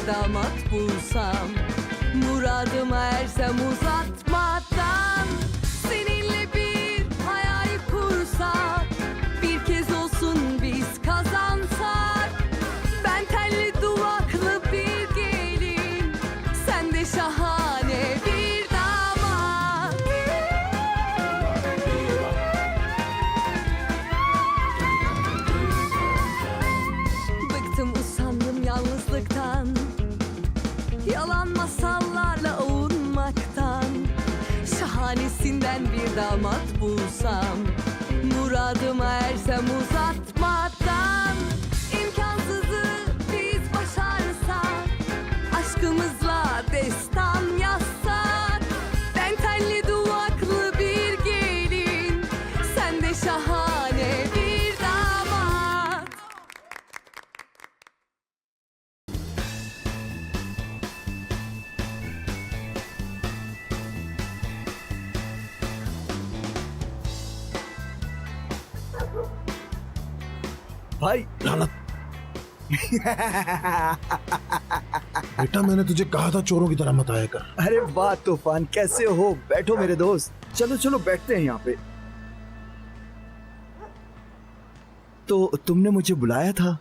bir damat bulsam, muradıma ersem uzatmadan, seninle bir hayal kursak, bir kez olsun biz kazansak. Ben telli duvaklı bir gelin, sen de şahane bir damat. Bıktım usandım yalnızlıktan, yalan masallarla avunmaktan. Şahanesinden bir damat bulsam, muradıma ersem uzatmadan. İmkansızı biz başarsak, aşkımızla destan yazsak. Ben telli duvaklı bir gelin, sen de şahane bir damat. भाई लानत। बेटा मैंने तुझे कहा था चोरों की तरह मत आया कर। अरे वाह तूफान, कैसे हो? बैठो मेरे दोस्त। चलो चलो बैठते हैं यहाँ पे। तो तुमने मुझे बुलाया था?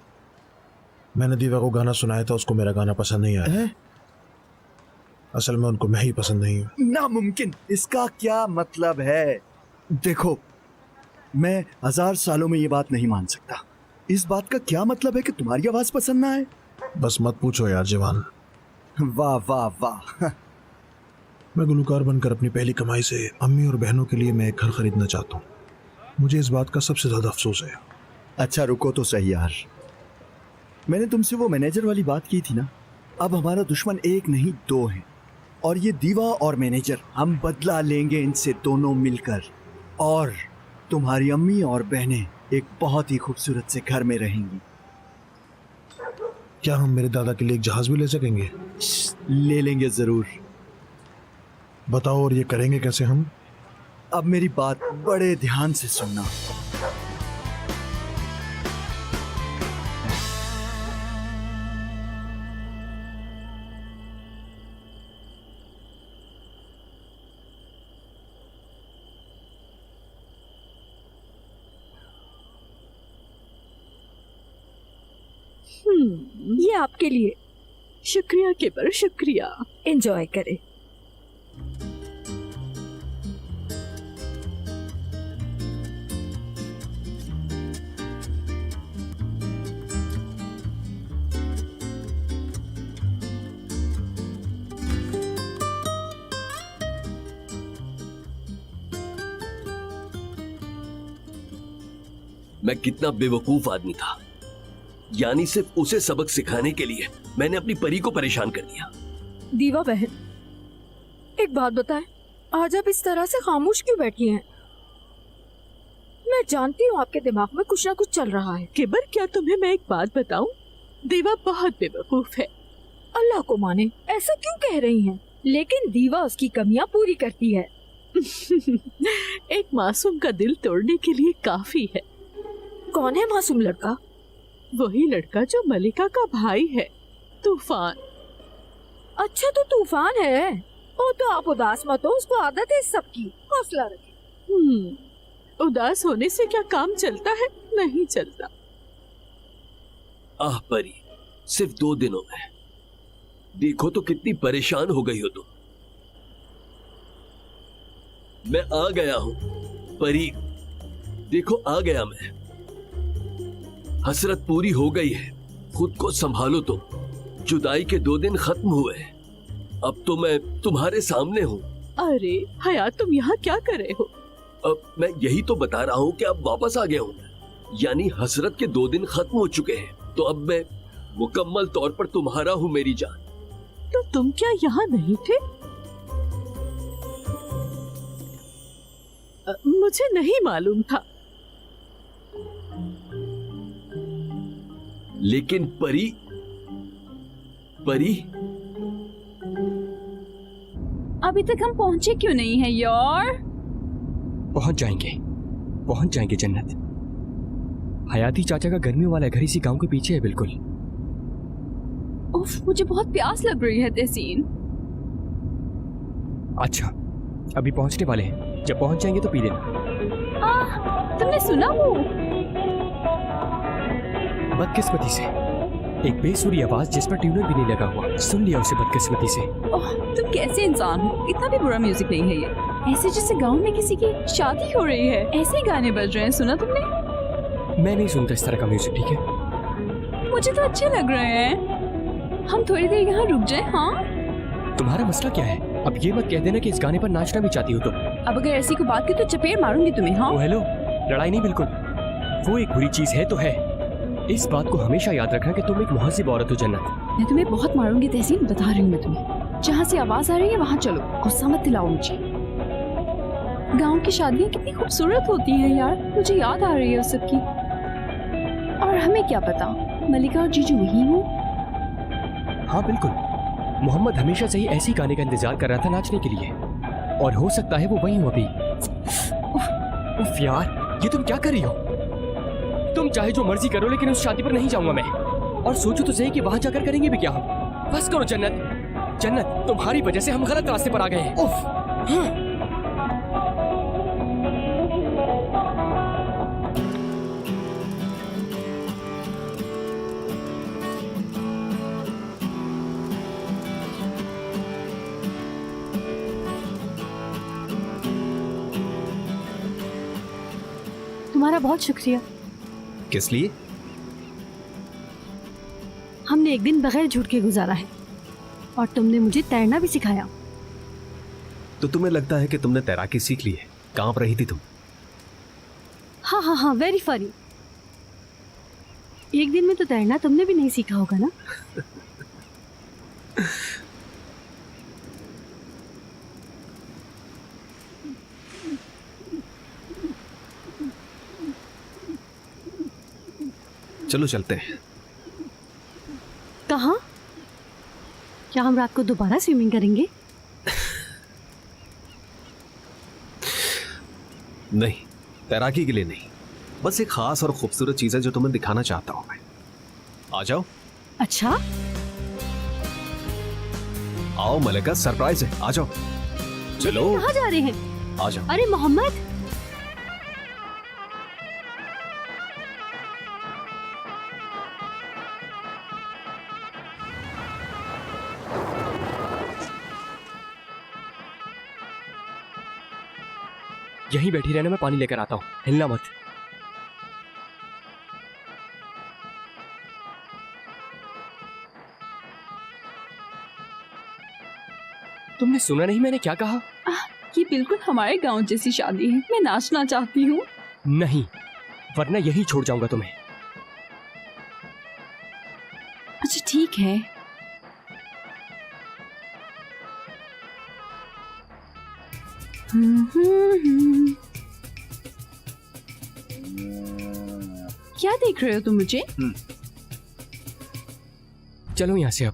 मैंने दीवा को गाना सुनाया था, उसको मेरा गाना पसंद नहीं आया। असल में उनको मैं ही पसंद नहीं हूँ। नामुमकिन। इसका क्या मतलब है? देखो, मैं 1000 सालों में ये बात नहीं मान सकता। इस बात का क्या मतलब है कि तुम्हारी आवाज पसंद ना आए? बस मत पूछो यार जवान। वाह वाह वाह। मैं गुलकार बनकर अपनी पहली कमाई से अम्मी और बहनों के लिए मैं एक घर खरीदना चाहता हूँ। मुझे इस बात का सबसे ज्यादा अफसोस है। अच्छा रुको तो सही यार, मैंने तुमसे वो मैनेजर वाली बात की थी ना। अब हमारा दुश्मन एक नहीं दो है, और ये दीवा और मैनेजर, हम बदला लेंगे इनसे दोनों मिलकर। और तुम्हारी अम्मी और बहनें एक बहुत ही खूबसूरत से घर में रहेंगी। क्या हम मेरे दादा के लिए एक जहाज भी ले सकेंगे? ले लेंगे जरूर। बताओ, और ये करेंगे कैसे हम? अब मेरी बात बड़े ध्यान से सुनना। ये आपके लिए। शुक्रिया केबर, शुक्रिया। एंजॉय करें। मैं कितना बेवकूफ आदमी था। यानी सिर्फ उसे सबक सिखाने के लिए मैंने अपनी परी को परेशान कर दिया। दीवा बहन, एक बात बताएं, आज आप इस तरह से खामोश क्यों बैठी हैं? मैं जानती हूँ आपके दिमाग में कुछ ना कुछ चल रहा है। किबर, क्या तुम्हें मैं एक बात बताऊं? दीवा बहुत बेवकूफ है। अल्लाह को माने, ऐसा क्यों कह रही हैं? लेकिन दीवा उसकी कमियां पूरी करती है। एक मासूम का दिल तोड़ने के लिए काफी है। कौन है मासूम लड़का? वही लड़का जो मलिका का भाई है, तूफान। अच्छा, तो तूफान है। ओ, तो आप उदास मत हो, उसको आदत है सबकी। हौसला रखें। उदास होने से क्या काम चलता है? नहीं चलता। आह परी, सिर्फ 2 दिनों में देखो तो कितनी परेशान हो गई हो तुम। मैं आ गया हूं परी, देखो आ गया मैं। हसरत पूरी हो गई है, खुद को संभालो तुम। जुदाई के 2 दिन खत्म हुए, अब तो मैं तुम्हारे सामने हूँ। अरे हयात, तुम यहाँ क्या कर रहे हो? अब मैं यही तो बता रहा हूँ कि अब वापस आ गया हूँ। यानी हसरत के 2 दिन खत्म हो चुके हैं, तो अब मैं मुकम्मल तौर पर तुम्हारा हूँ मेरी जान। तो तुम क्या यहाँ नहीं थे? मुझे नहीं मालूम था। लेकिन परी, अभी तक हम पहुंचे क्यों नहीं हैं यार? पहुंच जाएंगे जन्नत। हयाती चाचा का गर्मी वाला घर इसी गांव के पीछे है बिल्कुल। उफ, मुझे बहुत प्यास लग रही है तहसीन। अच्छा, अभी पहुंचने वाले हैं, जब पहुंच जाएंगे तो पी लेना। तुमने सुना वो? बदकिस्मती से एक बेसुरी आवाज जिस पर ट्यूनर भी नहीं लगा हुआ, सुन लिया उसे बदकिस्मती से। ओह, तुम कैसे इंसान हो? इतना भी बुरा म्यूजिक नहीं है ये। ऐसे जैसे गांव में किसी की शादी हो रही है, ऐसे ही गाने बज रहे हैं। सुना तुमने? मैं नहीं सुनता इस तरह का म्यूजिक, ठीक है? मुझे तो अच्छे लग रहे हैं। हम थोड़ी देर यहाँ रुक जाएं, हाँ? तुम्हारा मसला क्या है? अब ये मत कह देना कि इस गाने पर नाचना भी चाहती हो तुम। अब अगर ऐसी कोई बात की तो चपेट मारूंगी तुम्हें, हाँ? ओ हेलो, लड़ाई नहीं, बिल्कुल। वो एक बुरी चीज है तो है। इस बात को हमेशा याद रखना कि तुम एक मुहज्जिब औरत हो जन्नत। मैं तुम्हें बहुत मारूंगी तहसीन, बता रही हूँ मैं तुम्हें। जहाँ से आवाज आ रही है वहाँ चलो, गुस्सा मत दिलाओ मुझे। गांव की शादियाँ कितनी खूबसूरत होती हैं यार, मुझे याद आ रही है उस सब की। और हमें क्या पता, मलिका और जीजू वही हो। हाँ बिल्कुल, मोहम्मद हमेशा से ही ऐसी गाने का इंतजार कर रहा था नाचने के लिए, और हो सकता है वो वही हो अभी। उफ यार, ये तुम क्या कर रही हो? तुम चाहे जो मर्जी करो, लेकिन उस शादी पर नहीं जाऊंगा मैं। और सोचो तो सही कि वहां जाकर करेंगे भी क्या हम। बस करो जन्नत, जन्नत तुम्हारी वजह से हम गलत रास्ते पर आ गए हैं। उफ। तुम्हारा बहुत शुक्रिया। किस लिए? हमने एक दिन बगैर झूठ के गुजारा है और तुमने मुझे तैरना भी सिखाया। तो तुम्हें लगता है कि तुमने तैराकी सीख ली है? कांप रही थी तुम। हाँ हाँ हाँ, वेरी फनी। एक दिन में तो तैरना तुमने भी नहीं सीखा होगा ना? चलो चलते हैं। कहाँ? क्या हम रात को दोबारा स्विमिंग करेंगे? नहीं, तैराकी के लिए नहीं, बस एक खास और खूबसूरत चीज है जो तुम्हें दिखाना चाहता हूं मैं। आ जाओ। अच्छा, आओ मलिका, सरप्राइज है, आ जाओ। चलो। कहाँ जा रहे हैं? आ जाओ। अरे मोहम्मद, यहीं बैठी रहना, मैं पानी लेकर आता हूँ, हिलना मत। तुमने सुना नहीं मैंने क्या कहा? ये बिल्कुल हमारे गांव जैसी शादी है। मैं नाचना चाहती हूँ। नहीं, वरना यहीं छोड़ जाऊंगा तुम्हें। अच्छा ठीक है। क्या देख रहे हो तुम मुझे? चलो यहाँ से, अब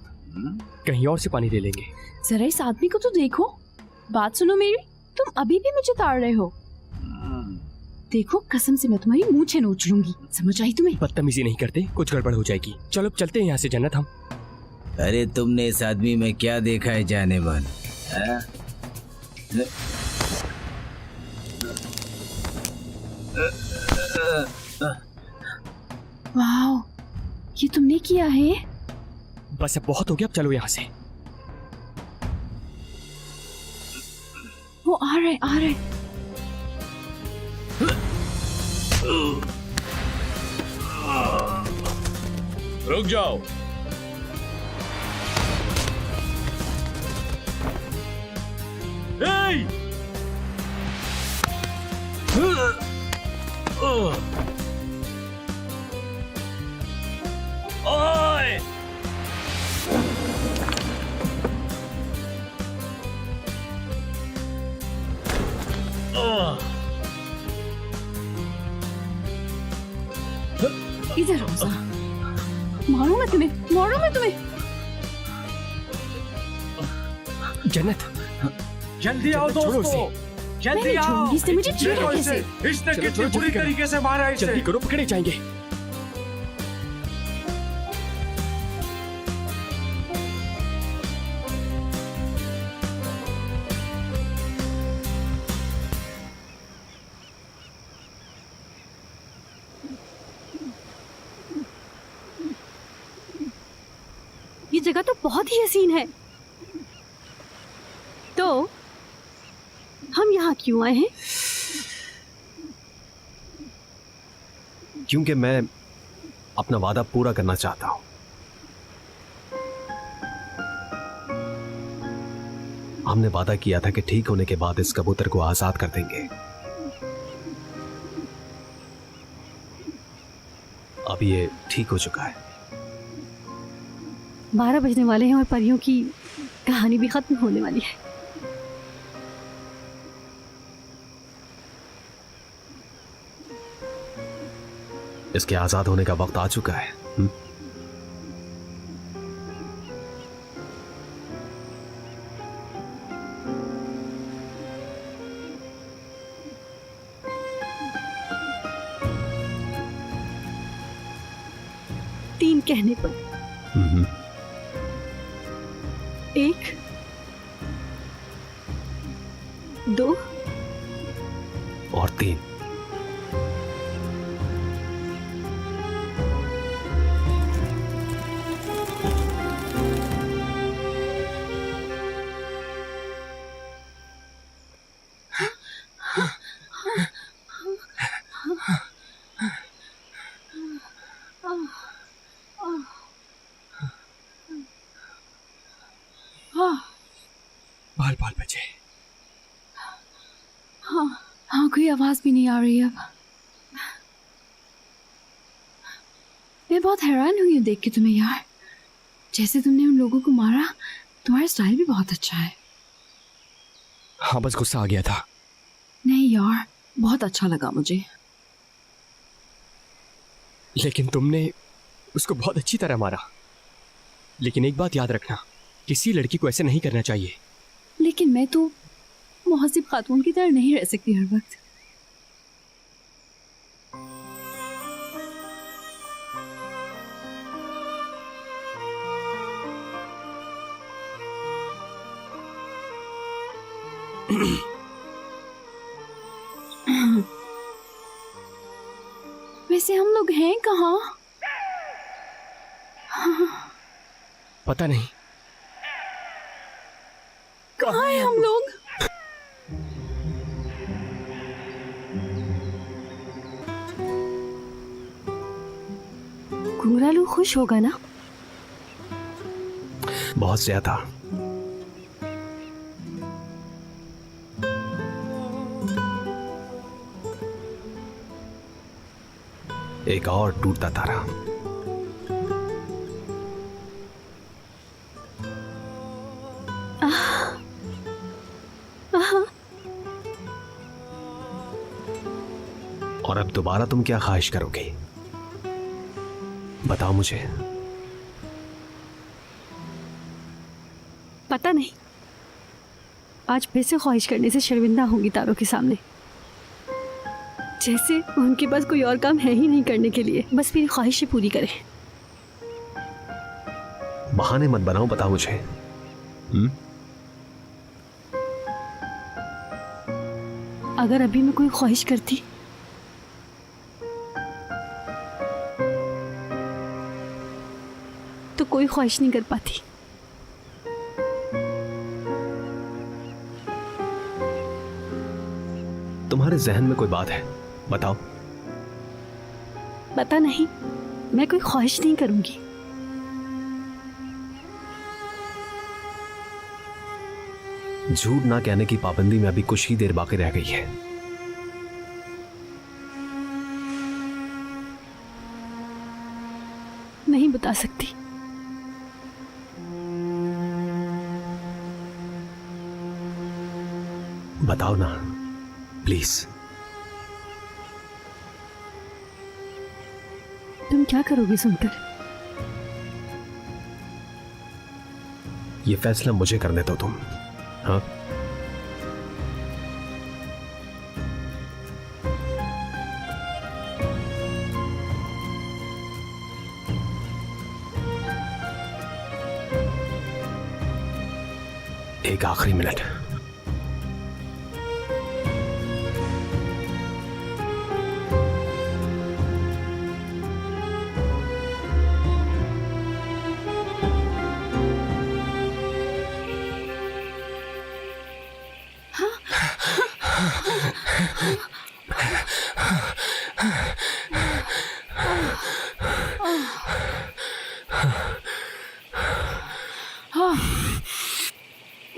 कहीं और से पानी ले लेंगे। जरा इस आदमी को तो देखो। बात सुनो मेरी, तुम अभी भी मुझे ताड़ रहे हो। देखो, कसम से मैं तुम्हारी मूंछें नोच लूंगी। समझ आई तुम्हें? बदतमीजी नहीं करते, कुछ गड़बड़ हो जाएगी। चलो अब चलते हैं यहाँ से जन्नत हम। अरे तुमने इस आदमी में क्या देखा है जाने मन? वाह, ये तुमने किया है? बस अब बहुत हो गया, अब चलो यहाँ से। वो आ रहे, आ रहे। रुक जाओ। ओए! इधर आओ जरा। मारूं मैं तुम्हें, मारूं मैं तुम्हें। जन्नत, जल्दी आओ दोस्तों, जल्दी आओ। इससे मुझे छेड़ा कैसे? इसने कितनी बुरी तरीके से मारा इसे। जल्दी करो, पकड़े जाएंगे। ये जगह तो बहुत ही हसीन है। तो हम यहाँ क्यों आए हैं? क्योंकि मैं अपना वादा पूरा करना चाहता हूं। हमने वादा किया था कि ठीक होने के बाद इस कबूतर को आजाद कर देंगे। अब ये ठीक हो चुका है। 12 बजने वाले हैं और परियों की कहानी भी खत्म होने वाली है। इसके आजाद होने का वक्त आ चुका है। तीन कहने पर 1 2 और 3। बाल बाल बचे। हाँ, कोई आवाज भी नहीं आ रही अब। मैं बहुत हैरान हुई हूँ देख के तुम्हें यार। जैसे तुमने उन लोगों को मारा, तुम्हारा स्टाइल भी बहुत अच्छा है। हाँ, बस गुस्सा आ गया था। नहीं यार, बहुत अच्छा लगा मुझे। लेकिन तुमने उसको बहुत अच्छी तरह मारा। लेकिन एक बात याद रखना, किसी लड़की को ऐसे नहीं करना चाहिए। लेकिन मैं तो मुहसिब खातून की तरह नहीं रह सकती हर वक्त। वैसे हम लोग हैं कहाँ? पता नहीं कहाँ हैं हम लोग? घुंघरालू खुश होगा ना? बहुत ज्यादा। एक और टूटता तारा। और अब दोबारा तुम क्या ख्वाहिश करोगे? बताओ मुझे। पता नहीं, आज फिर से ख्वाहिश करने से शर्मिंदा होंगी तारों के सामने। जैसे उनके पास कोई और काम है ही नहीं करने के लिए, बस मेरी ख्वाहिशें पूरी करें। बहाने मत बनाओ, बताओ मुझे। अगर अभी मैं कोई ख्वाहिश करती तो कोई ख्वाहिश नहीं कर पाती। तुम्हारे जहन में कोई बात है, बताओ। पता नहीं, मैं कोई ख्वाहिश नहीं करूंगी। झूठ ना कहने की पाबंदी में अभी कुछ ही देर बाकी रह गई है। नहीं बता सकती। बताओ ना प्लीज। तुम क्या करोगे सुनकर? ये फैसला मुझे करने दो तुम। हाँ, एक आखिरी मिनट।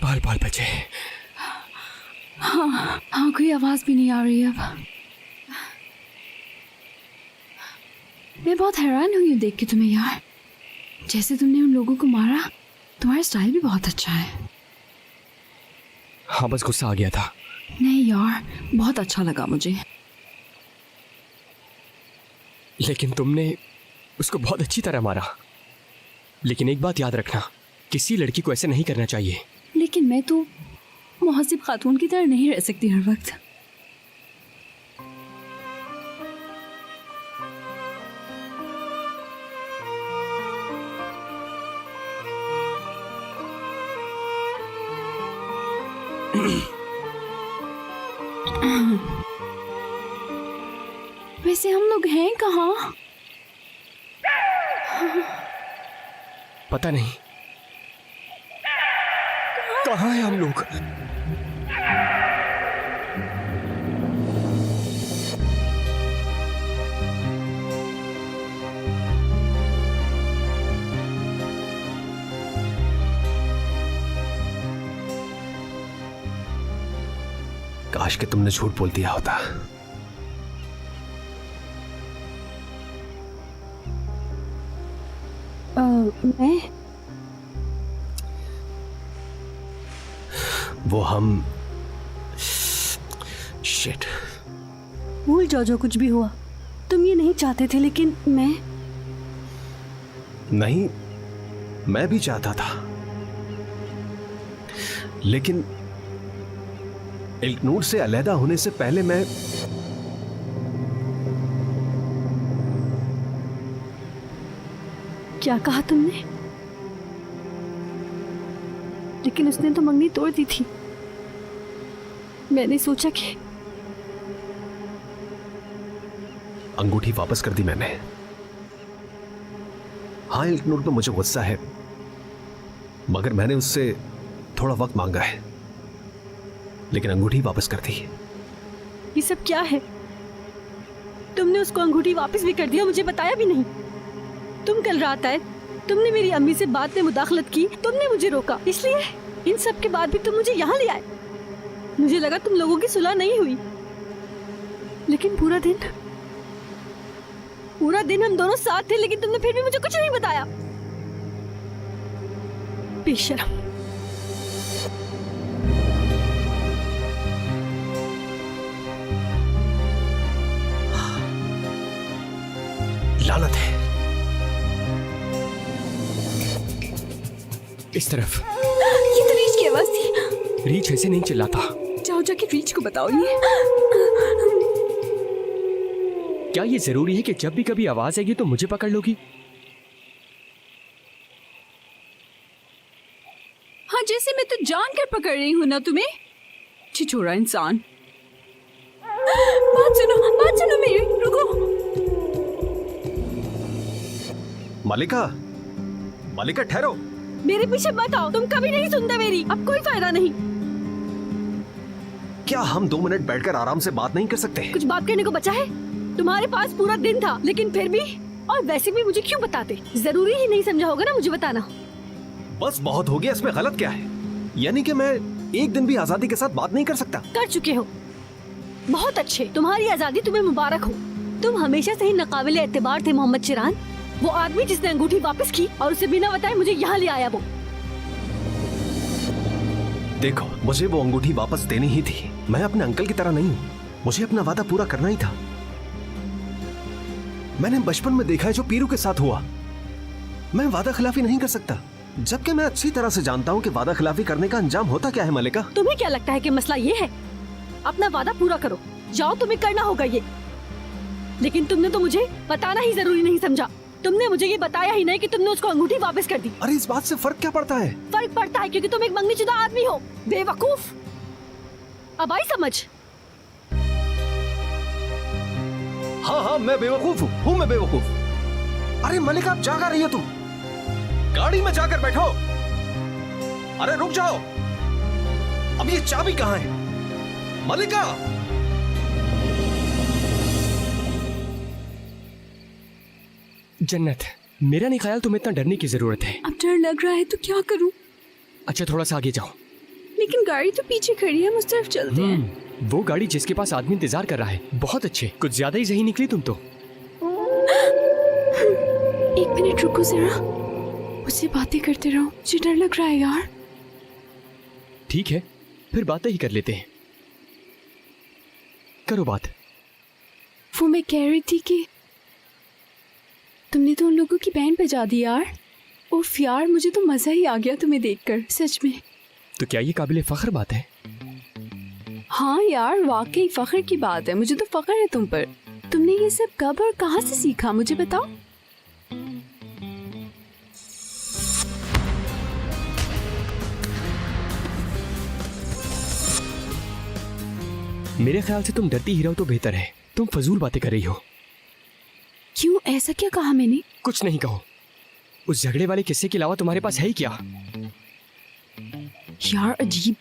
बाल बाल बचे। हाँ, कोई आवाज भी नहीं आ रही अब। मैं बहुत हैरान हुई हूँ देख के तुम्हें यार। जैसे तुमने उन लोगों को मारा, तुम्हारा स्टाइल भी बहुत अच्छा है। हाँ, बस गुस्सा आ गया था। नहीं यार, बहुत अच्छा लगा मुझे। लेकिन तुमने उसको बहुत अच्छी तरह मारा। लेकिन एक बात याद रखना, किसी लड़की को ऐसे नहीं करना चाहिए। लेकिन मैं तो मुहसिब खातून की तरह नहीं रह सकती हर वक्त। वैसे हम लोग हैं कहाँ? पता नहीं कहाँ हैं हम लोग। काश कि तुमने झूठ बोल दिया होता। मैं वो हम शिट। भूल जाओ जो कुछ भी हुआ। तुम ये नहीं चाहते थे, लेकिन मैं नहीं, मैं भी चाहता था, लेकिन इल्कनूर से अलहदा होने से पहले मैं क्या कहा तुमने? लेकिन उसने तो मंगनी तोड़ दी थी। मैंने सोचा कि अंगूठी वापस कर दी मैंने। हाँ इल्कनूर, तो मुझे गुस्सा है, मगर मैंने उससे थोड़ा वक्त मांगा है, लेकिन अंगूठी वापस कर दी। ये सब क्या है? तुमने उसको अंगूठी वापस भी कर दिया, मुझे बताया भी नहीं। तुम कल रात आए, तुमने मेरी अम्मी से बात में मुदाखलत की, तुमने मुझे रोका, इसलिए इन सब के बाद भी तुम मुझे यहाँ ले आए। मुझे लगा तुम लोगों की सुलह नहीं हुई, लेकिन पूरा दिन हम दोनों साथ थे, लेकिन तुमने फिर भी मुझे कुछ नहीं बताया। बेशरम। लानत है। इस तरफ। ये तो रीच की आवाज थी। रीच ऐसे नहीं चिल्लाता। जाओ जाके रीच को बताओ ये। क्या ये जरूरी है कि जब भी कभी आवाज आएगी तो मुझे पकड़ लोगी? हाँ, जैसे मैं तो जानकर पकड़ रही हूँ ना तुम्हें, छिछोरा इंसान। बात सुनो मेरी, रुको। मालिका, मालिका ठहरो। मेरे पीछे मत आओ, तुम कभी नहीं सुनते मेरी। अब कोई फायदा नहीं। क्या हम 2 मिनट बैठकर आराम से बात नहीं कर सकते? कुछ बात करने को बचा है? तुम्हारे पास पूरा दिन था, लेकिन फिर भी, और वैसे भी मुझे क्यों बताते? जरूरी ही नहीं समझा होगा ना मुझे बताना। बस बहुत हो गया, इसमें गलत क्या है? यानी कि मैं एक दिन भी आजादी के साथ बात नहीं कर सकता? कर चुके हो। बहुत अच्छे, तुम्हारी आजादी तुम्हें मुबारक हो। तुम हमेशा से ही नाकाबिले एतबार थे मोहम्मद चिरान। वो आदमी जिसने अंगूठी वापस की और उसे बिना बताए मुझे यहाँ ले आया, वो। देखो, मुझे वो अंगूठी वापस देनी ही थी। मैं अपने अंकल की तरह नहीं हूँ, मुझे अपना वादा पूरा करना ही था। मैंने बचपन में देखा है जो पीरू के साथ हुआ। मैं वादा खिलाफी नहीं कर सकता, जबकि मैं अच्छी तरह से जानता हूँ कि वादा खिलाफी करने का अंजाम होता क्या है। मलिका, तुम्हें क्या लगता है कि मसला ये है? अपना वादा पूरा करो, जाओ, तुम्हें करना होगा ये। लेकिन तुमने तो मुझे बताना ही जरूरी नहीं समझा। तुमने मुझे ये बताया ही नहीं कि तुमने उसको अंगूठी वापस कर दी। अरे इस बात से फर्क क्या पड़ता है? फर्क पड़ता है, क्योंकि तुम एक मंगनीशुदा आदमी हो, बेवकूफ। अब आई समझ? हाँ, मैं बेवकूफ हूँ, मैं बेवकूफ। अरे मलिका, आप जा रही हो तुम? गाड़ी में जाकर बैठो। अरे रुक जाओ, अब ये चाबी कहाँ है? मलिका! जन्नत, मेरा नहीं ख्याल तुम्हें इतना डरने की जरूरत है। अब डर लग रहा है तो क्या करूं? अच्छा, थोड़ा सा आगे जाओ। लेकिन गाड़ी तो पीछे खड़ी है, मुझ तरफ चलते हैं। वो गाड़ी जिसके पास आदमी इंतजार कर रहा है। बहुत अच्छे, कुछ ज्यादा ही सही निकली तुम तो। एक मिनट रुको जरा, मुझसे बातें करते रहो, मुझे डर लग रहा है यार। ठीक है, फिर बातें ही कर लेते हैं। करो बात। वो मैं कह रही थी कि तुमने तो उन लोगों की बैंड बजा दी यार। उफ यार, मुझे तो मजा ही आ गया तुम्हें देखकर, सच में। तो क्या ये काबिले फख्र बात है? हाँ यार, वाकई फख्र की बात है, मुझे तो फख्र है तुम पर। तुमने ये सब कब और कहाँ से सीखा, मुझे बताओ। मेरे ख्याल से तुम डरती ही रहो तो बेहतर है। तुम फजूल बातें कर रही हो। क्यों, ऐसा क्या कहा मैंने? कुछ नहीं कहो। उस झगड़े वाले किस्से के अलावा तुम्हारे पास है ही क्या? यार अजीब,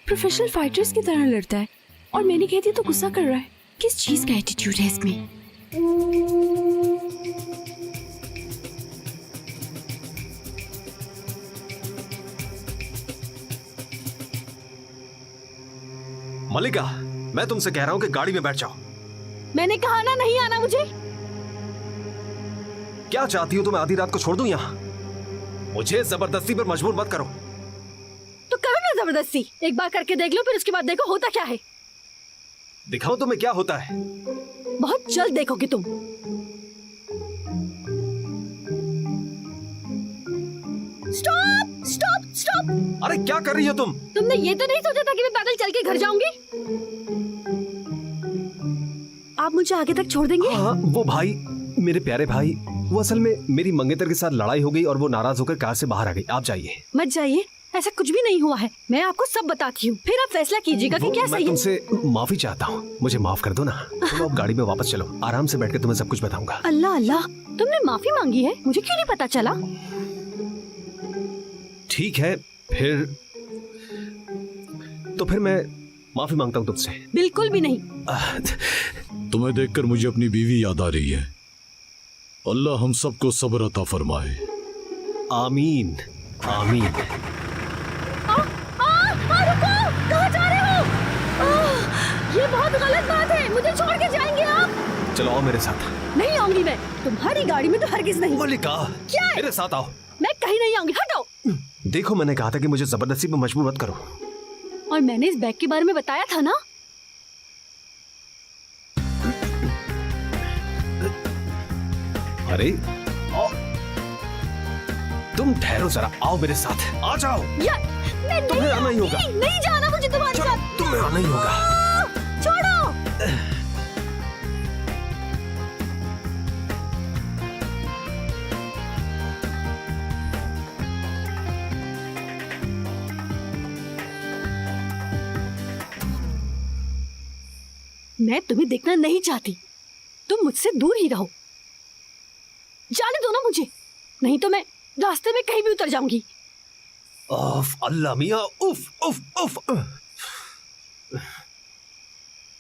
प्रोफेशनल फाइटर्स की तरह लड़ता है और मैंने कह दिया तो गुस्सा कर रहा है। किस चीज का एटीट्यूड है इसमें? मलिका, मैं तुमसे कह रहा हूं कि गाड़ी में बैठ जाओ। मैंने कहा ना नहीं आना मुझे। क्या चाहती हो, तो मैं आधी रात को छोड़ दूं यहाँ? मुझे जबरदस्ती पर मजबूर मत करो। तो करो ना जबरदस्ती, एक बार करके देख लो, फिर उसके बाद देखो होता क्या है। दिखाओ तुम्हें क्या होता है। बहुत जल्द देखोगे तुम। Stop stop stop! अरे क्या कर रही हो तुम? तुमने ये तो नहीं सोचा था कि मैं पैदल चल के घर जाऊंगी? आप मुझे आगे तक छोड़ देंगे? हाँ, वो भाई, मेरे प्यारे भाई, वो असल में मेरी मंगेतर के साथ लड़ाई हो गई और वो नाराज होकर कार से बाहर आ गई। आप जाइए। मत जाइए, ऐसा कुछ भी नहीं हुआ है। मैं आपको सब बताती हूँ, फिर आप फैसला कीजिएगा कि क्या मैं सही है। तुमसे माफी चाहता हूँ, मुझे माफ कर दो ना। चलो अब गाड़ी में वापस चलो, आराम से बैठ के तुम्हें सब कुछ बताऊंगा। अल्लाह अल्लाह, तुमने माफी मांगी है, मुझे क्यों नहीं पता चला? ठीक है, तो फिर मैं माफी मांगता हूँ तुमसे। बिल्कुल भी नहीं। तुम्हें देखकर मुझे अपनी बीवी याद आ रही है। अल्लाह हम सबको सब्र अता फरमाए। आमीन आमीन। रुको, कहाँ जा रहे हो? ये बहुत गलत बात है, मुझे छोड़ के जाएंगे आप? चलो आओ मेरे साथ। नहीं आऊंगी मैं, तुम्हारी गाड़ी में तो हरगिज नहीं। मलिका, क्या है? मेरे साथ आओ। मैं कहीं नहीं आऊंगी, हटो। देखो, मैंने कहा था कि मुझे जबरदस्ती पर मजबूर मत करो। और मैंने इस बैग के बारे में बताया था ना। अरे तुम ठहरो जरा, आओ मेरे साथ, आ जाओ। यार, मैं तुम्हें आना ही होगा। नहीं जाना मुझे तुम्हारे साथ। तुम्हें आना ही होगा। छोड़ो। मैं तुम्हें देखना नहीं चाहती, तुम मुझसे दूर ही रहो। जाने दो ना मुझे, नहीं तो मैं रास्ते में कहीं भी उतर जाऊंगी। उफ, अल्लाह मियां, उफ उफ उफ।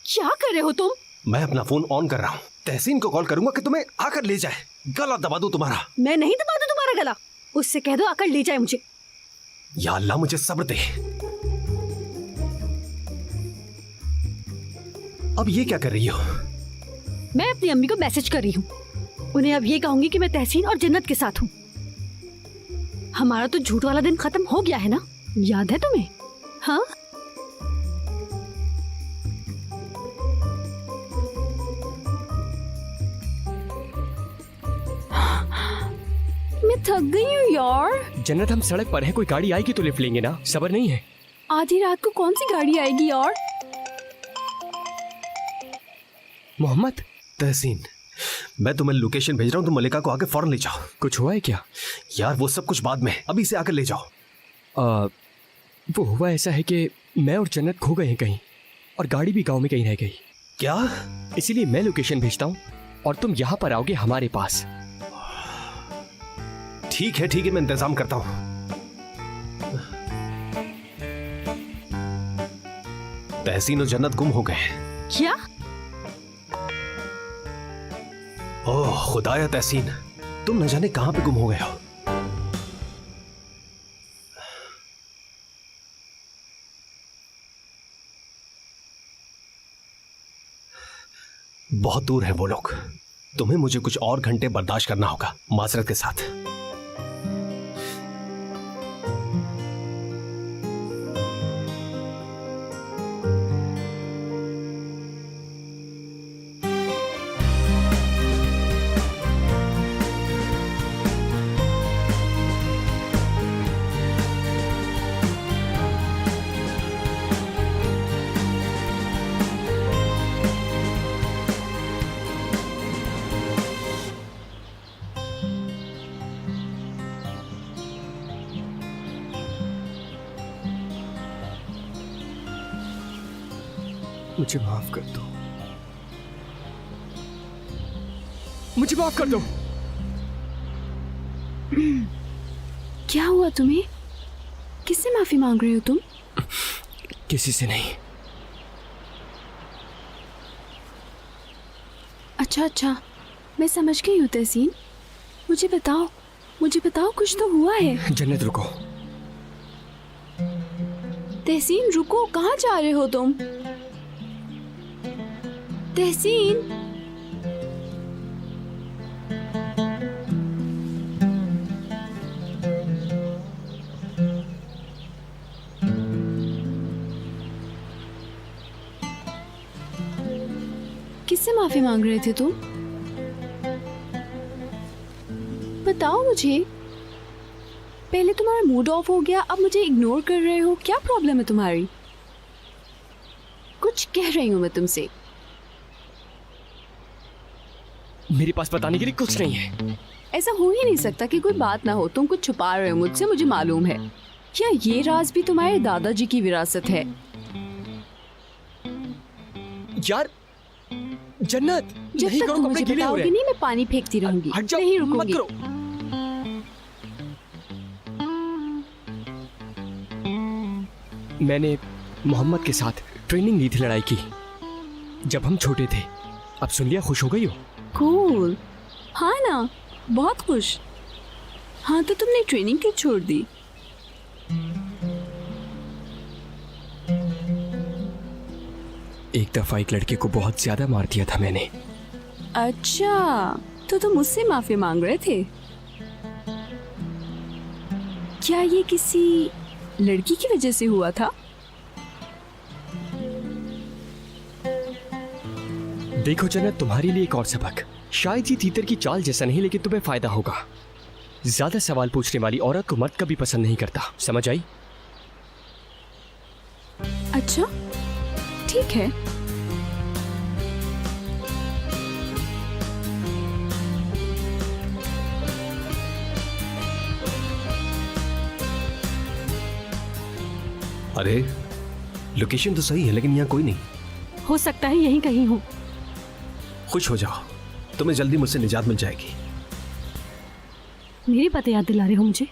क्या कर रहे हो तुम? मैं अपना फोन ऑन कर रहा हूँ, तहसीन को कॉल करूंगा कि तुम्हें आकर ले जाए। गला दबा दूं तुम्हारा। मैं नहीं दबा दूं तुम्हारा गला, उससे कह दो आकर ले जाए मुझे। या अल्लाह, मुझे सब्र दे। अब ये क्या कर रही हो? मैं अपनी अम्मी को मैसेज कर रही हूँ, उन्हें अब ये कहूंगी कि मैं तहसीन और जन्नत के साथ हूँ। हमारा तो झूठ वाला दिन खत्म हो गया है ना, याद है तुम्हें? हाँ, मैं थक गई हूँ यार। जन्नत, हम सड़क पर हैं, कोई गाड़ी आएगी तो लिफ्ट लेंगे ना, सब्र नहीं है। आधी रात को कौन सी गाड़ी आएगी यार? मोहम्मद। तहसीन, मैं तुम्हें लोकेशन भेज रहा हूँ, तुम मलिका को आके फौरन ले जाओ। कुछ हुआ है क्या? यार वो सब कुछ बाद में, अभी से आकर ले जाओ। वो हुआ ऐसा है कि मैं और जन्नत खो गए हैं कहीं, और गाड़ी भी गांव में कहीं रह गई। क्या? इसीलिए मैं लोकेशन भेजता हूँ और तुम यहाँ पर आओगे हमारे पास। ठीक है, मैं इंतजाम करता हूँ। तहसीन और जन्नत गुम हो गए। क्या? ओह खुदाया तहसीन, तुम न जाने कहां पे गुम हो गए हो। बहुत दूर है वो लोग। तुम्हें मुझे कुछ और घंटे बर्दाश्त करना होगा, माजरत के साथ। मुझे माफ कर दो, मुझे माफ कर दो। क्या हुआ तुम्हें? किससे माफी मांग रहे हो तुम? किसी से नहीं। अच्छा, मैं समझ गई हूँ तहसीन। मुझे बताओ कुछ तो हुआ है। जन्नत रुको। तहसीन रुको, कहाँ जा रहे हो तुम? तहसीन, किससे माफी मांग रहे थे तुम? बताओ मुझे। पहले तुम्हारा मूड ऑफ हो गया, अब मुझे इग्नोर कर रहे हो। क्या प्रॉब्लम है तुम्हारी? कुछ कह रही हूं मैं तुमसे। मेरे पास बताने के लिए कुछ नहीं है। ऐसा हो ही नहीं सकता कि कोई बात ना हो। तुम कुछ छुपा रहे हो मुझसे, मुझे मालूम है। क्या ये राज भी तुम्हारे दादाजी की विरासत है? यार जन्नत, जब नहीं तक करो, तुम कपड़े मुझे गीले हो रहे बताओगे हैं। नहीं, मैं पानी फेंकती रहूंगी। हट जाओ, नहीं मत रुकूंगी। करो। मैंने मोहम्मद के साथ ट्रेनिंग ली थी लड़ाई की, जब हम छोटे थे। अब सुन लिया, खुश हो गई हो? कूल। हाँ ना, बहुत खुश। हाँ तो तुमने ट्रेनिंग क्यों छोड़ दी? एक दफा एक लड़के को बहुत ज्यादा मार दिया था मैंने। अच्छा, तो तुम मुझसे माफी मांग रहे थे? क्या ये किसी लड़की की वजह से हुआ था? देखो जन्नत, तुम्हारे लिए एक और सबक। शायद ये तीतर की चाल जैसा नहीं, लेकिन तुम्हें फायदा होगा। ज्यादा सवाल पूछने वाली औरत को मर्द कभी पसंद नहीं करता, समझ आई? अच्छा, ठीक है। अरे लोकेशन तो सही है, लेकिन यहाँ कोई नहीं। हो सकता है यहीं कहीं हो। खुश हो जाओ, तुम्हें जल्दी मुझसे निजात मिल जाएगी। मेरी बातें याद दिला रहे हो मुझे।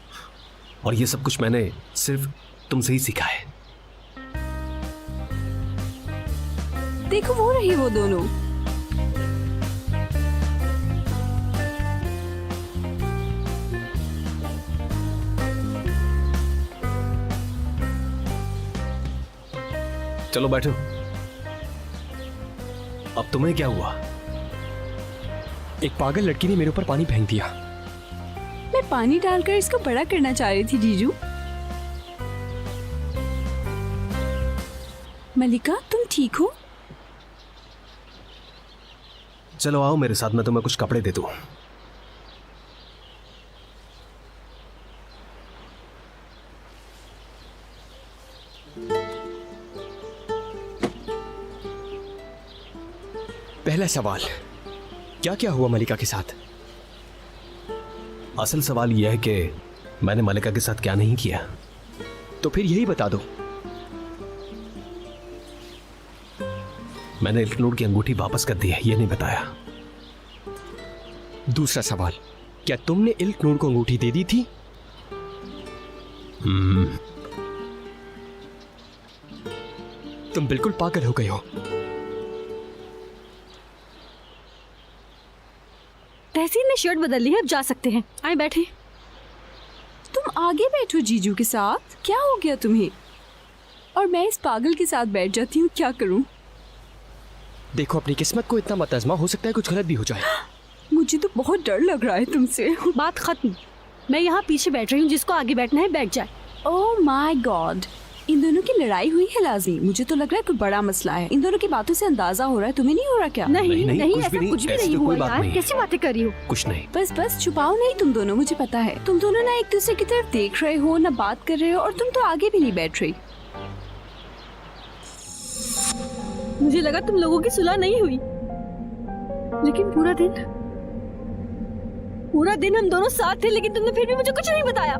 और ये सब कुछ मैंने सिर्फ तुमसे ही सीखा है। देखो वो रही वो दोनों। चलो बैठो। अब तुम्हें क्या हुआ? एक पागल लड़की ने मेरे ऊपर पानी फेंक दिया। मैं पानी डालकर इसको बड़ा करना चाह रही थी जीजू। मलिका, तुम ठीक हो? चलो आओ मेरे साथ, मैं तुम्हें कुछ कपड़े दे दूं। पहला सवाल, क्या क्या हुआ मलिका के साथ? असल सवाल यह है कि मैंने मलिका के साथ क्या नहीं किया। तो फिर यही बता दो। मैंने इल्कनूर की अंगूठी वापस कर दी है, यह नहीं बताया। दूसरा सवाल, क्या तुमने इल्कनूर को अंगूठी दे दी थी? तुम बिल्कुल पागल हो गई हो। तहसीन ने शर्ट बदल ली है, अब जा सकते हैं। आए बैठे। तुम आगे बैठो जीजू के साथ, क्या हो गया तुम्हें? और मैं इस पागल के साथ बैठ जाती हूँ, क्या करूँ? देखो अपनी किस्मत को इतना मत आजमा, हो सकता है कुछ गलत भी हो जाए। मुझे तो बहुत डर लग रहा है तुमसे। बात खत्म। मैं यहाँ पीछे बैठ रही हूँ, जिसको आगे बैठना है बैठ जाए। ओह माय गॉड, इन दोनों की लड़ाई हुई है लाज़मी। मुझे तो लग रहा है कोई बड़ा मसला है। इन दोनों की बातों से अंदाजा हो रहा है, तुम्हें नहीं हो रहा क्या? नहीं नहीं, नहीं, कुछ ऐसा भी नहीं, कुछ भी ऐसी नहीं तो हुआ कोई बात यार। नहीं। कैसी बातें कर रही हो? कुछ नहीं। बस छुपाओ नहीं तुम दोनों, मुझे पता है। तुम दोनों ना एक दूसरे की तरफ देख रहे हो, ना बात कर रहे हो, और तुम तो आगे भी नहीं बैठ रही। मुझे लगा तुम लोगों की सुलह नहीं हुई, लेकिन पूरा दिन हम दोनों साथ थे, लेकिन तुमने फिर भी मुझे कुछ नहीं बताया।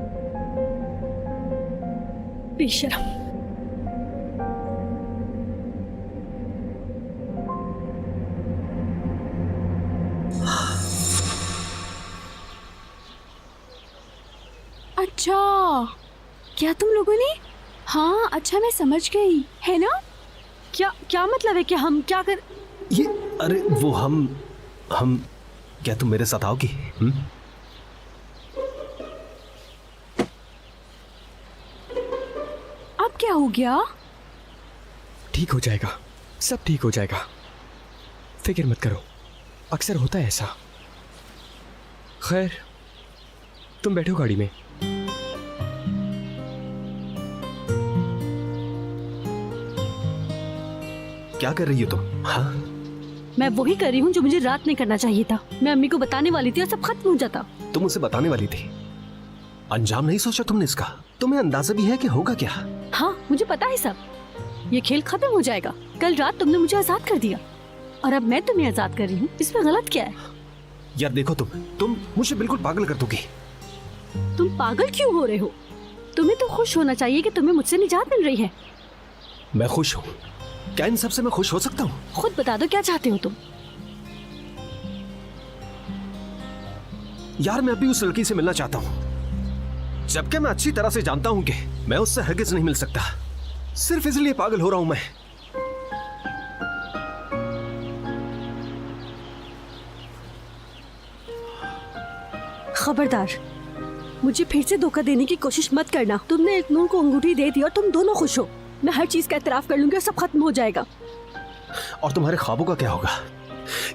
बेशरम। अच्छा, क्या तुम लोगों ने? हाँ अच्छा, मैं समझ गई, है ना? क्या मतलब है कि हम क्या कर? ये अरे वो हम क्या तुम मेरे साथ आओगी? अब क्या हो गया? ठीक हो जाएगा, सब ठीक हो जाएगा, फिक्र मत करो। अक्सर होता है ऐसा। खैर तुम बैठो गाड़ी में। क्या कर रही हो तुम? हाँ, मैं वही कर रही हूँ जो मुझे रात में करना चाहिए था। मैं अम्मी को बताने वाली थी और सब खत्म हो जाता। तुम उसे बताने वाली थी, अंजाम नहीं सोचा तुमने इसका? तुम्हें अंदाजा भी है कि होगा क्या? हाँ मुझे पता है सब। ये खेल खत्म हो जाएगा। कल रात तुमने मुझे आजाद कर दिया और अब मैं तुम्हें आजाद कर रही हूँ, इसमें गलत क्या है? यार देखो तुम मुझे बिल्कुल पागल कर दोगी। तुम पागल क्यों हो रहे हो? तुम्हें तो खुश होना चाहिए कि तुम्हें मुझसे निजात मिल रही है। मैं खुश हूँ। क्या इन सबसे मैं खुश हो सकता हूँ? खुद बता दो क्या चाहते हो तुम? यार मैं अभी उस लड़की से मिलना चाहता हूँ, जबकि मैं अच्छी तरह से जानता हूँ कि मैं उससे हरगिज नहीं मिल सकता। सिर्फ इसलिए पागल हो रहा हूँ मैं। खबरदार, मुझे फिर से धोखा देने की कोशिश मत करना। तुमने इल्तनूर को अंगूठी दे दी और तुम दोनों खुश हो। मैं हर चीज का एतराफ कर लूंगी और सब खत्म हो जाएगा। और तुम्हारे ख्वाबों का क्या होगा?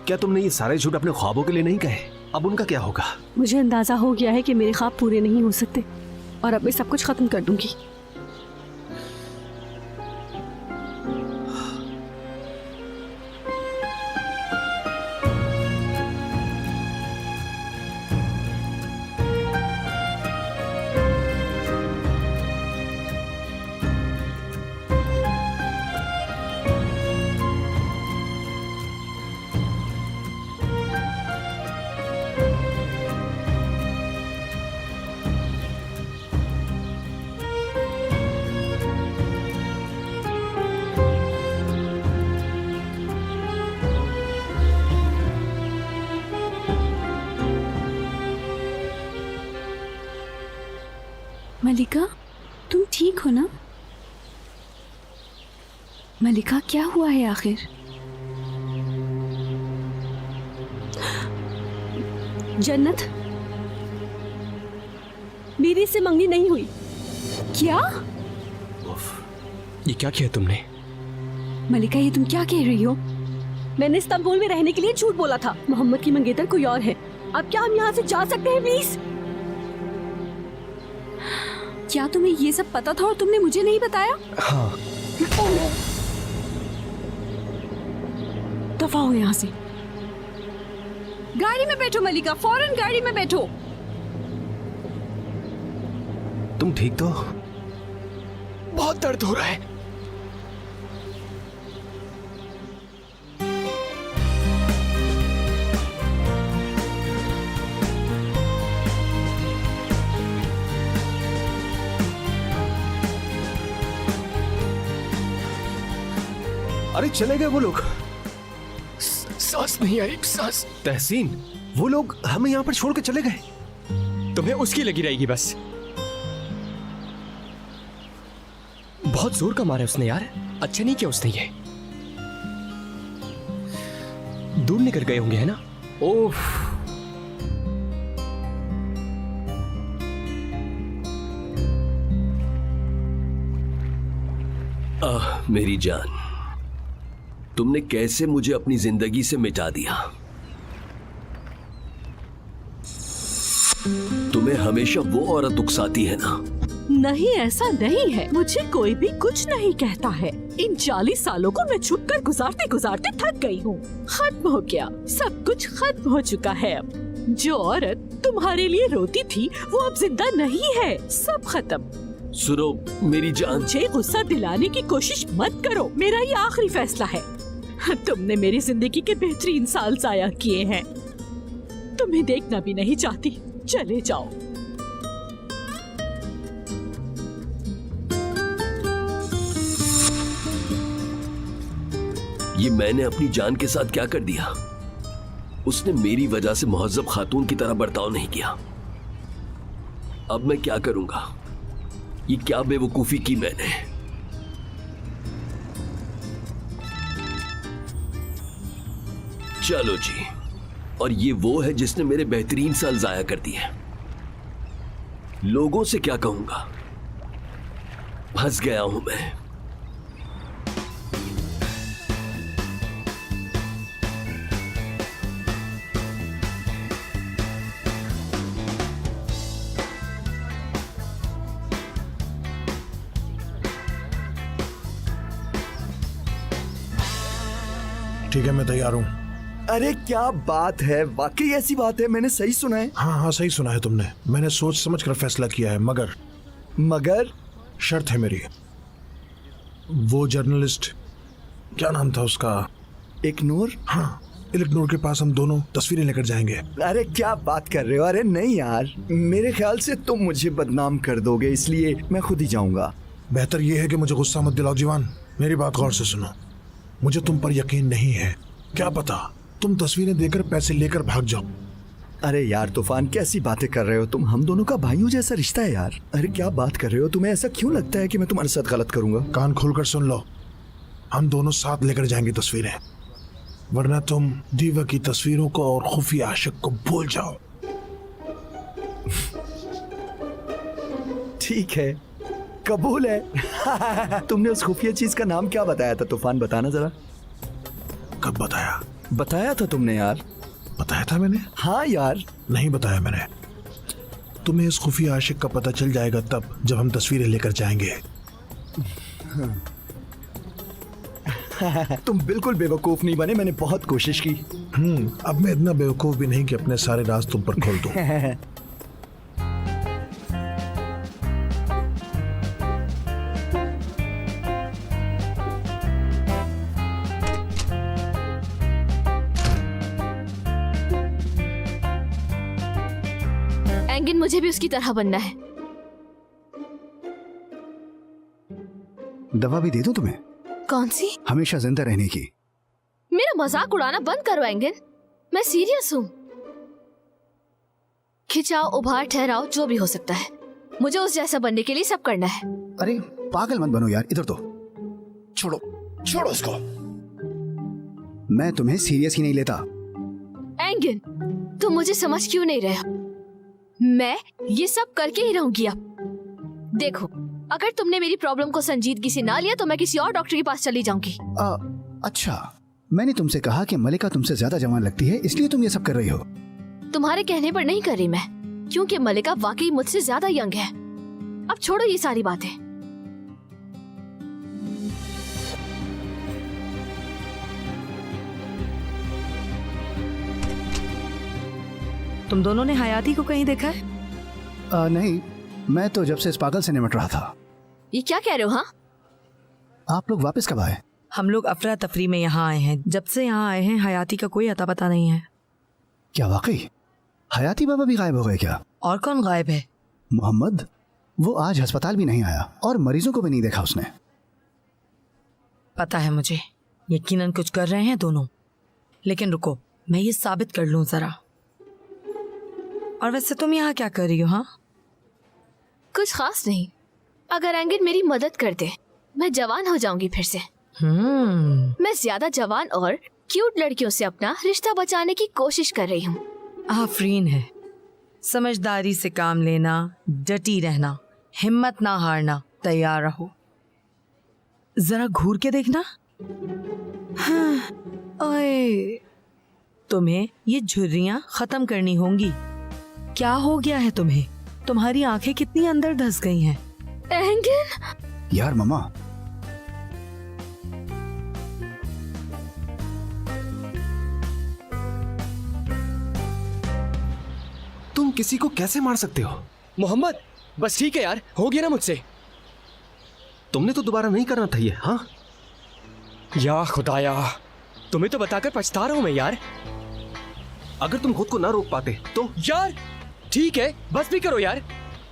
क्या तुमने ये सारे झूठ अपने ख्वाबों के लिए नहीं कहे? अब उनका क्या होगा? मुझे अंदाजा हो गया है कि मेरे ख्वाब पूरे नहीं हो सकते और अब मैं सब कुछ खत्म कर दूंगी। मलिका, तुम ठीक हो ना? मलिका, क्या हुआ है आखिर? जन्नत, मेरी इससे मंगनी नहीं हुई। क्या? ये क्या किया तुमने? मलिका, ये तुम क्या कह रही हो? मैंने इस्तांबुल में रहने के लिए झूठ बोला था। मोहम्मद की मंगेतर कोई और है। अब क्या हम यहाँ से जा सकते हैं प्लीज? क्या तुम्हें ये सब पता था और तुमने मुझे नहीं बताया? हाँ। दफा हो यहाँ से। गाड़ी में बैठो मलिका, फौरन गाड़ी में बैठो। तुम ठीक तो? बहुत दर्द हो रहा है। अरे चले गए वो लोग। सांस नहीं आ रही, सांस। तहसीन, वो लोग हमें यहाँ पर छोड़ के चले गए। तुम्हें उसकी लगी रहेगी बस। बहुत जोर का मारा है उसने यार। अच्छा नहीं किया उसने ये। दूर निकल गए होंगे, है ना? ओह, मेरी जान, तुमने कैसे मुझे अपनी जिंदगी से मिटा दिया। तुम्हें हमेशा वो औरत उकसाती है ना? नहीं, ऐसा नहीं है। मुझे कोई भी कुछ नहीं कहता है। इन 40 सालों को मैं छुप कर गुजारते गुजारते थक गई हूँ। खत्म हो गया, सब कुछ खत्म हो चुका है अब। जो औरत तुम्हारे लिए रोती थी वो अब जिंदा नहीं है, सब खत्म। सुनो मेरी जान, मुझे गुस्सा दिलाने की कोशिश मत करो। मेरा ये आखिरी फैसला है। तुमने मेरी जिंदगी के बेहतरीन साल जाया किए हैं। तुम्हें देखना भी नहीं चाहती, चले जाओ। ये मैंने अपनी जान के साथ क्या कर दिया? उसने मेरी वजह से मुहज्जब खातून की तरह बर्ताव नहीं किया। अब मैं क्या करूंगा? ये क्या बेवकूफी की मैंने। चलो जी, और ये वो है जिसने मेरे बेहतरीन साल जाया कर दिए। लोगों से क्या कहूंगा? फंस गया हूं मैं। ठीक है, मैं तैयार हूँ। अरे क्या बात है, वाकई ऐसी बात है? मैंने सही सुना है? हाँ हाँ, सही सुना है तुमने। मैंने सोच समझ कर फैसला किया है, मगर शर्त है मेरी। वो जर्नलिस्ट, क्या नाम था उसका? इग्नोर? हाँ, इग्नोर के पास हम दोनों तस्वीरें लेकर जाएंगे। अरे क्या बात कर रहे हो? अरे नहीं यार, मेरे ख्याल से तुम मुझे बदनाम कर दोगे, इसलिए मैं खुद ही जाऊंगा। बेहतर ये है कि मुझे गुस्सा मत दिलाओ जीवान। मेरी बात गौर से सुनो। मुझे तुम पर यकीन नहीं है। क्या पता तुम तस्वीरें देकर पैसे लेकर भाग जाओ। अरे यार तूफान, कैसी बातें कर रहे हो तुम? हम दोनों का भाइयों जैसा रिश्ता है यार। अरे क्या बात कर रहे हो? तुम्हें ऐसा क्यों लगता है कि मैं तुम्हारे साथ गलत करूंगा? कान खोलकर सुन लो, हम दोनों साथ लेकर जाएंगे तस्वीरें, वरना तुम दीवा की तस्वीरों को और खुफिया आशिक को भूल जाओ। ठीक है, कबूल है। तुमने उस खुफिया चीज का नाम क्या बताया था तूफान? बताना जरा। कब बताया? बताया था तुमने यार। बताया था मैंने? हाँ यार। नहीं बताया मैंने। तुम्हें इस खुफिया आशिक का पता चल जाएगा तब जब हम तस्वीरें लेकर जाएंगे। तुम बिल्कुल बेवकूफ नहीं बने, मैंने बहुत कोशिश की। अब मैं इतना बेवकूफ भी नहीं कि अपने सारे राज तुम पर खोल दूं। एंगिन, मुझे भी उसकी तरह बनना है। दवा भी दे दूं तुम्हें? कौन सी? हमेशा जिंदा रहने की। मेरा मजाक उड़ाना बंद करो एंगिन, मैं सीरियस हूँ। खिंचाओ, उभार, ठहराओ, जो भी हो सकता है, मुझे उस जैसा बनने के लिए सब करना है। अरे पागल मत बनो यार, इधर तो छोड़ो, छोड़ो इसको। मैं तुम्हें सीरियस ही नहीं लेता। एंगिन, तुम मुझे समझ क्यों नहीं रहे हो? मैं ये सब करके ही रहूंगी अब। देखो, अगर तुमने मेरी प्रॉब्लम को संजीदगी से ना लिया तो मैं किसी और डॉक्टर के पास चली जाऊंगी। अच्छा, मैंने तुमसे कहा कि मलिका तुमसे ज्यादा जवान लगती है, इसलिए तुम ये सब कर रही हो। तुम्हारे कहने पर नहीं कर रही मैं, क्योंकि मलिका वाकई मुझसे ज्यादा यंग है। अब छोड़ो ये सारी बातें। तुम दोनों ने हयाती को कहीं देखा है? नहीं, मैं तो जब से इस पागल से निपट रहा था। ये क्या कह रहे हो? हाँ, आप लोग वापस कब आए? हम लोग अफरा तफरी में यहाँ आए हैं। जब से यहाँ आए हैं हयाती का कोई अता पता नहीं है। क्या वाकई? हयाती बाबा भी गायब हो गए क्या? और कौन गायब है? मोहम्मद, वो आज अस्पताल भी नहीं आया और मरीजों को भी नहीं देखा उसने। पता है मुझे, यकीनन कुछ कर रहे हैं दोनों। लेकिन रुको, मैं ये साबित कर लूं जरा। और वैसे तुम यहाँ क्या कर रही हो? हाँ, कुछ खास नहीं। अगर एंगिन मेरी मदद कर दे, मैं जवान हो जाऊंगी फिर से। मैं ज्यादा जवान और क्यूट लड़कियों से अपना रिश्ता बचाने की कोशिश कर रही हूँ। आफरीन है। समझदारी से काम लेना, डटी रहना, हिम्मत ना हारना, तैयार रहो। जरा घूर के देखना। हाँ, ओए, तुम्हें ये झुर्रियां खत्म करनी होंगी। क्या हो गया है तुम्हें? तुम्हारी आंखें कितनी अंदर धंस गई हैं। एंगन, यार ममा, तुम किसी को कैसे मार सकते हो? मोहम्मद, बस ठीक है यार, हो गया ना मुझसे। तुमने तो दोबारा नहीं करना था ये। हाँ या खुदाया, तुम्हें तो बताकर पछता रहा हूं मैं यार। अगर तुम खुद को ना रोक पाते तो। यार ठीक है, बस भी करो यार।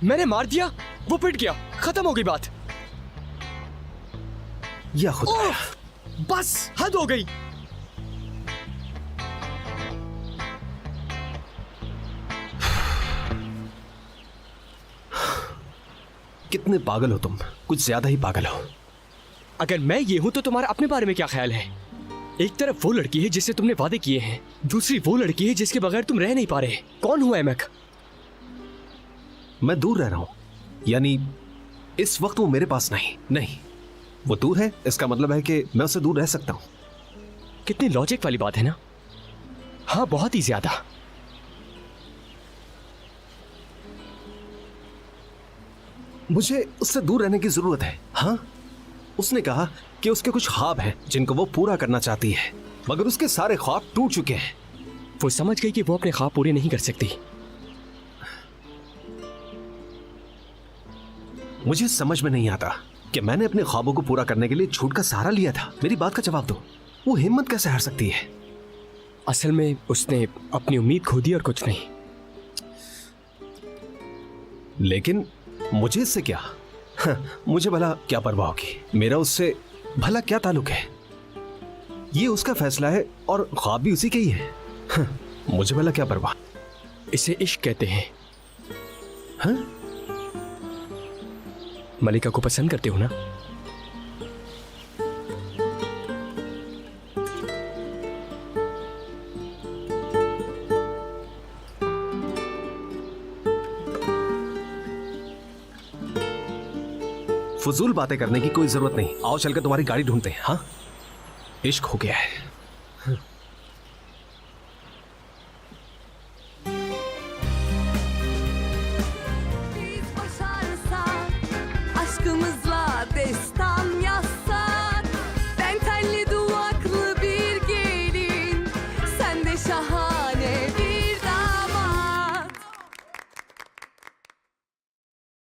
मैंने मार दिया, वो पिट गया, खत्म हो गई बात। या खुदा, बस हद हो गई। कितने पागल हो तुम, कुछ ज्यादा ही पागल हो। अगर मैं ये हूं तो तुम्हारा अपने बारे में क्या ख्याल है? एक तरफ वो लड़की है जिससे तुमने वादे किए हैं, दूसरी वो लड़की है जिसके बगैर तुम रह नहीं पा रहे। कौन हुआ एमक? मैं दूर रह रहा हूं, यानी इस वक्त वो मेरे पास नहीं, वो दूर है। इसका मतलब है कि मैं उससे दूर रह सकता हूं। कितनी लॉजिक वाली बात है ना? हाँ, बहुत ही ज्यादा। मुझे उससे दूर रहने की जरूरत है। हाँ, उसने कहा कि उसके कुछ ख्वाब हैं जिनको वो पूरा करना चाहती है, मगर उसके सारे ख्वाब टूट चुके हैं। वो समझ गई कि वो अपने ख्वाब पूरे नहीं कर सकती। मुझे समझ में नहीं आता कि मैंने अपने ख्वाबों को पूरा करने के लिए झूठ का सहारा लिया था। मेरी बात का जवाब दो, वो हिम्मत कैसे हार सकती है? असल में उसने अपनी उम्मीद खो दी और कुछ नहीं। लेकिन मुझे इससे क्या? मुझे भला क्या परवाह होगी? मेरा उससे भला क्या ताल्लुक है? ये उसका फैसला है और ख्वाब भी उसी के ही है। मुझे भला क्या परवाह? इसे इश्क कहते हैं। हाँ? मलिका को पसंद करते हो ना? फजूल बातें करने की कोई जरूरत नहीं। आओ चलकर तुम्हारी गाड़ी ढूंढते हैं। हाँ, इश्क हो गया है।